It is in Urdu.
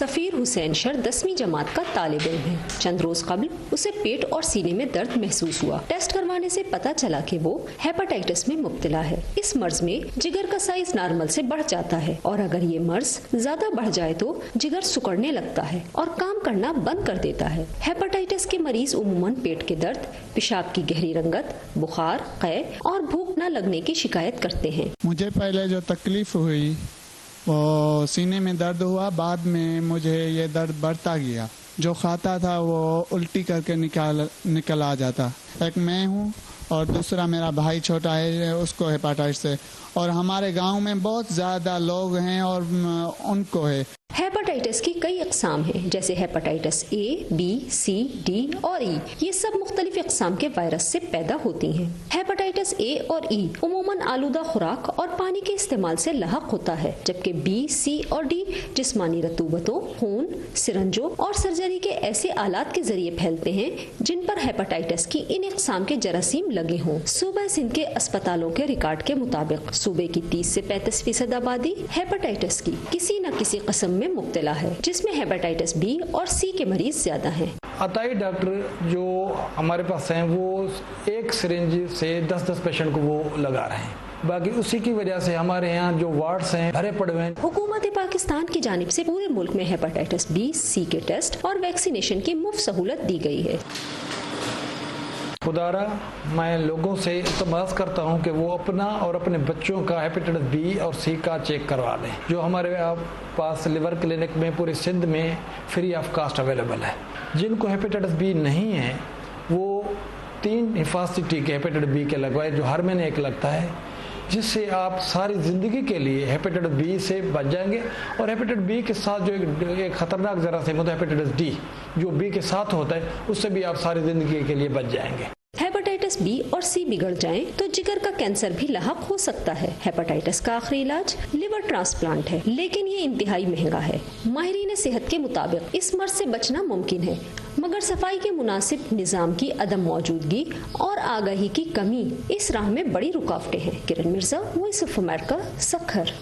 سفیر حسین شر 10ویں جماعت کا طالب علم ہے۔ چند روز قبل اسے پیٹ اور سینے میں درد محسوس ہوا۔ ٹیسٹ کروانے سے پتا چلا کہ وہ ہیپاٹائٹس میں مبتلا ہے۔ اس مرض میں جگر کا سائز نارمل سے بڑھ جاتا ہے اور اگر یہ مرض زیادہ بڑھ جائے تو جگر سکڑنے لگتا ہے اور کام کرنا بند کر دیتا ہے۔ ہیپاٹائٹس کے مریض عموماً پیٹ کے درد، پیشاب کی گہری رنگت، بخار، قے اور بھوک نہ لگنے کی شکایت کرتے ہیں۔ مجھے پہلے جو تکلیف ہوئی وہ سینے میں درد ہوا، بعد میں مجھے یہ درد بڑھتا گیا۔ جو کھاتا تھا وہ الٹی کر کے نکل آ جاتا۔ ایک میں ہوں اور دوسرا میرا بھائی چھوٹا ہے، اس کو ہیپاٹائٹس ہے، اور ہمارے گاؤں میں بہت زیادہ لوگ ہیں اور ان کو ہے۔ ہیپاٹائٹس کی کئی اقسام ہیں، جیسے hepatitis A, B, C, D اور ای۔ یہ سب مختلف اقسام کے وائرس سے پیدا ہوتی ہیں۔ ہیپاٹائٹس اے اور ای عموماً آلودہ خوراک اور پانی کے استعمال سے لاحق ہوتا ہے، جبکہ بی، سی اور ڈی جسمانی رطوبتوں، خون، سرنجوں اور سرجری کے ایسے آلات کے ذریعے پھیلتے ہیں جن پر ہیپاٹائٹس کی ان اقسام کے جراثیم لگے ہوں۔ صوبہ سندھ کے اسپتالوں کے ریکارڈ کے مطابق صوبے کی 30 سے 35% آبادی ہیپاٹائٹس کی کسی نہ کسی قسم میں مبتلا ہے، جس میں ہیپاٹائٹس بی اور سی کے مریض زیادہ ہیں۔ عطائی ڈاکٹر جو ہمارے پاس ہیں وہ ایک سرنج سے 10 پیشنٹ کو وہ لگا رہے ہیں، باقی اسی کی وجہ سے ہمارے یہاں جو وارڈز ہیں بھرے پڑے ہوئے ہیں۔ حکومت پاکستان کی جانب سے پورے ملک میں ہیپاٹائٹس بی، سی کے ٹیسٹ اور ویکسینیشن کی مفت سہولت دی گئی ہے۔ خدارا میں لوگوں سے التماس کرتا ہوں کہ وہ اپنا اور اپنے بچوں کا ہیپاٹائٹس بی اور سی کا چیک کروا لیں، جو ہمارے پاس لیور کلینک میں پورے سندھ میں فری آف کاسٹ اویلیبل ہے۔ جن کو ہیپاٹائٹس بی نہیں ہے وہ 3 حفاظتی ٹیکے ہیپاٹائٹس بی کے لگوائے، جو ہر مہینے ایک لگتا ہے، جس سے آپ ساری زندگی کے لیے ہیپاٹائٹس بی سے بچ جائیں گے۔ اور ہیپاٹائٹس بی کے ساتھ جو ایک خطرناک جراثیم ہوتا ہے ہیپاٹائٹس ڈی، جو بی کے ساتھ ہوتا ہے، اس سے بھی آپ ساری زندگی کے لیے بچ جائیں گے۔ ہیپاٹائٹس بی اور سی بگڑ جائیں تو جگر کا کینسر بھی لاحق ہو سکتا ہے۔ ہیپاٹائٹس کا آخری علاج لیور ٹرانسپلانٹ ہے، لیکن یہ انتہائی مہنگا ہے۔ ماہرین صحت کے مطابق اس مرض سے بچنا ممکن ہے، مگر صفائی کے مناسب نظام کی عدم موجودگی اور آگاہی کی کمی اس راہ میں بڑی رکاوٹیں ہیں۔ Kiran Mirza, Voice of America, Sukkur.